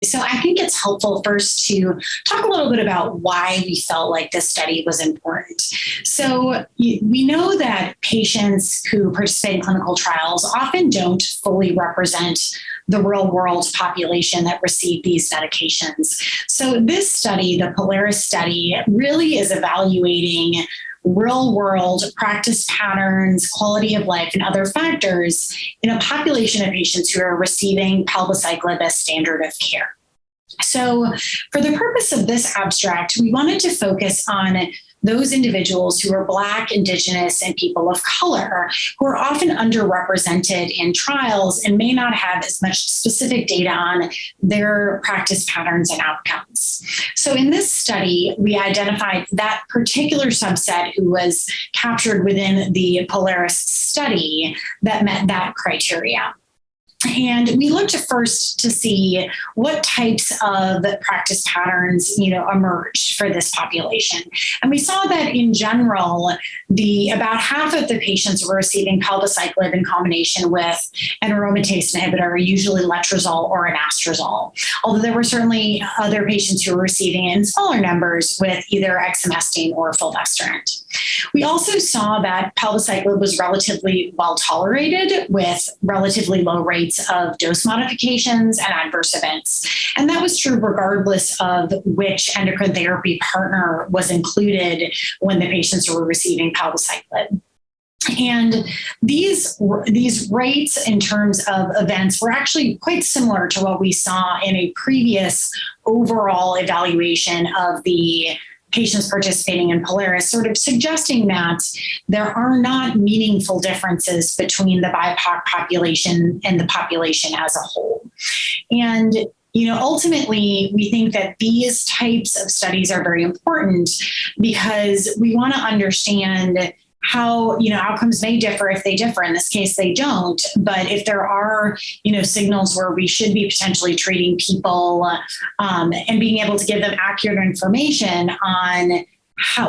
So I think it's helpful first to talk a little bit about why we felt like this study was important. So we know that patients who participate in clinical trials often don't fully represent the real world population that receive these medications. So this study, the POLARIS study, really is evaluating real world practice patterns, quality of life, and other factors in a population of patients who are receiving palbociclib as standard of care. So for the purpose of this abstract, we wanted to focus on those individuals who are Black, Indigenous, and people of color who are often underrepresented in trials and may not have as much specific data on their practice patterns and outcomes. So in this study, we identified that particular subset who was captured within the POLARIS study that met that criteria. And we looked first to see what types of practice patterns, emerged for this population. And we saw that in general, about half of the patients were receiving palbociclib in combination with an aromatase inhibitor, usually letrozole or anastrozole. Although there were certainly other patients who were receiving it in smaller numbers with either exemestane or fulvestrant. We also saw that palbociclib was relatively well tolerated with relatively low rates of dose modifications and adverse events. And that was true regardless of which endocrine therapy partner was included when the patients were receiving palbociclib. And these rates in terms of events were actually quite similar to what we saw in a previous overall evaluation of the patients participating in POLARIS, sort of suggesting that there are not meaningful differences between the BIPOC population and the population as a whole. And ultimately, we think that these types of studies are very important because we want to understand how, outcomes may differ if they differ. In this case, they don't. But if there are, signals where we should be potentially treating people and being able to give them accurate information on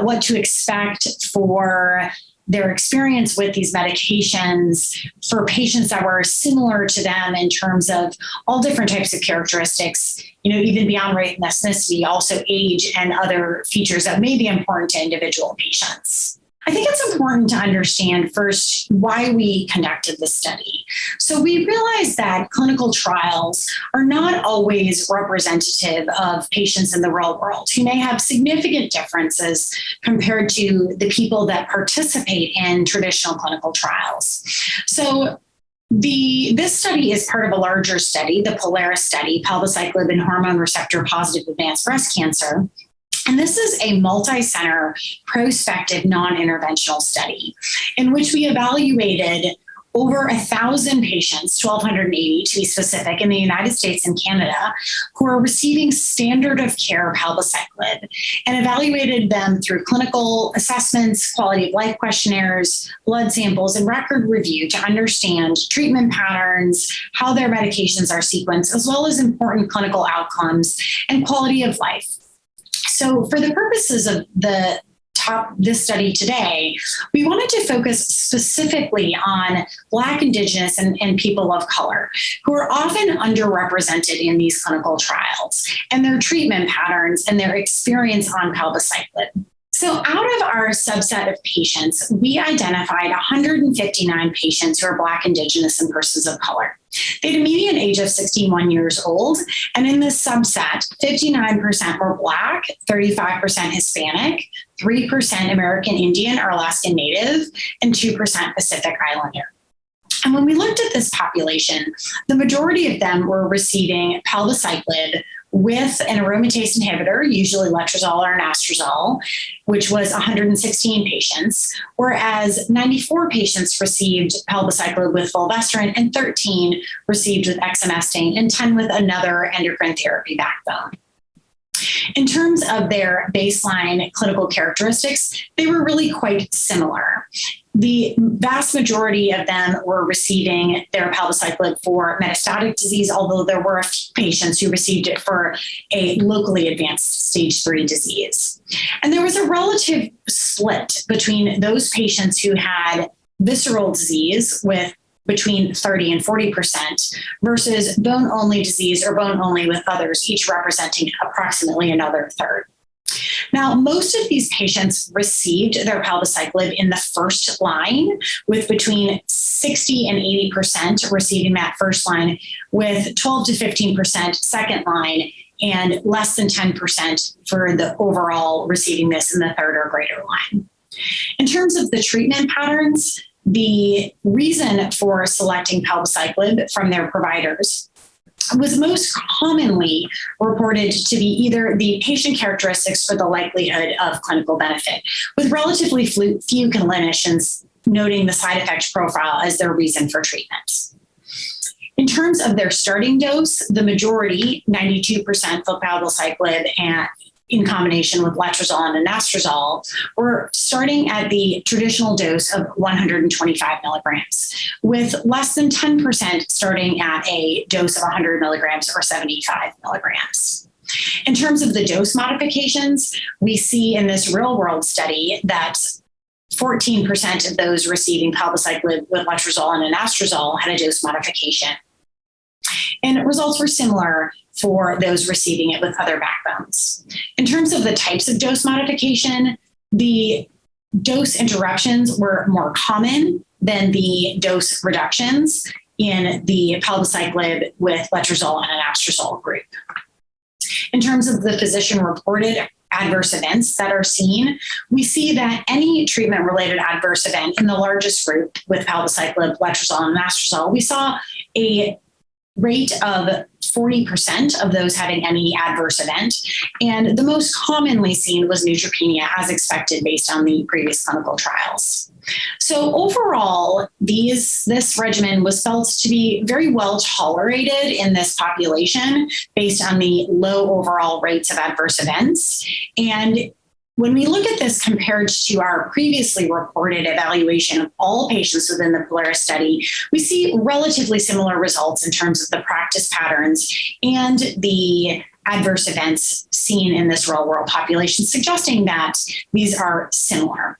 what to expect for their experience with these medications for patients that were similar to them in terms of all different types of characteristics, even beyond race and ethnicity, also age and other features that may be important to individual patients. I think it's important to understand first why we conducted this study. So we realized that clinical trials are not always representative of patients in the real world who may have significant differences compared to the people that participate in traditional clinical trials. So this study is part of a larger study, the POLARIS study, palbociclib and hormone receptor positive advanced breast cancer. And this is a multi-center prospective non-interventional study in which we evaluated over 1,000 patients, 1,280 to be specific, in the United States and Canada, who are receiving standard of care palbociclib and evaluated them through clinical assessments, quality of life questionnaires, blood samples, and record review to understand treatment patterns, how their medications are sequenced, as well as important clinical outcomes and quality of life. So for the purposes of this study today, we wanted to focus specifically on Black, Indigenous, and people of color who are often underrepresented in these clinical trials and their treatment patterns and their experience on palbociclib. So out of our subset of patients, we identified 159 patients who are Black, Indigenous, and persons of color. They had a median age of 61 years old. And in this subset, 59% were Black, 35% Hispanic, 3% American Indian or Alaskan Native, and 2% Pacific Islander. And when we looked at this population, the majority of them were receiving palbociclib with an aromatase inhibitor, usually letrozole or anastrozole, which was 116 patients, whereas 94 patients received palbociclib with fulvestrant and 13 received with exemestane and 10 with another endocrine therapy backbone. In terms of their baseline clinical characteristics, they were really quite similar. The vast majority of them were receiving their palbociclib for metastatic disease, although there were a few patients who received it for a locally advanced stage 3 disease. And there was a relative split between those patients who had visceral disease with between 30 and 40%, versus bone-only disease or bone-only with others, each representing approximately another third. Now, most of these patients received their palbociclib in the first line, with between 60 and 80% receiving that first line, with 12 to 15% second line, and less than 10% for the overall receiving this in the third or greater line. In terms of the treatment patterns, the reason for selecting palbociclib from their providers was most commonly reported to be either the patient characteristics or the likelihood of clinical benefit, with relatively few clinicians noting the side effect profile as their reason for treatment. In terms of their starting dose, the majority, 92% for palbociclib and in combination with letrozole and anastrozole, were starting at the traditional dose of 125 milligrams, with less than 10% starting at a dose of 100 milligrams or 75 milligrams. In terms of the dose modifications, we see in this real-world study that 14% of those receiving palbociclib with letrozole and anastrozole had a dose modification. And results were similar for those receiving it with other backbones. In terms of the types of dose modification, the dose interruptions were more common than the dose reductions in the palbociclib with letrozole and anastrozole group. In terms of the physician-reported adverse events that are seen, we see that any treatment-related adverse event in the largest group with palbociclib, letrozole, and anastrozole, we saw a rate of 40% of those having any adverse event. And the most commonly seen was neutropenia, as expected based on the previous clinical trials. So overall, this regimen was felt to be very well tolerated in this population based on the low overall rates of adverse events. And when we look at this compared to our previously reported evaluation of all patients within the POLARIS study, we see relatively similar results in terms of the practice patterns and the adverse events seen in this real-world population, suggesting that these are similar.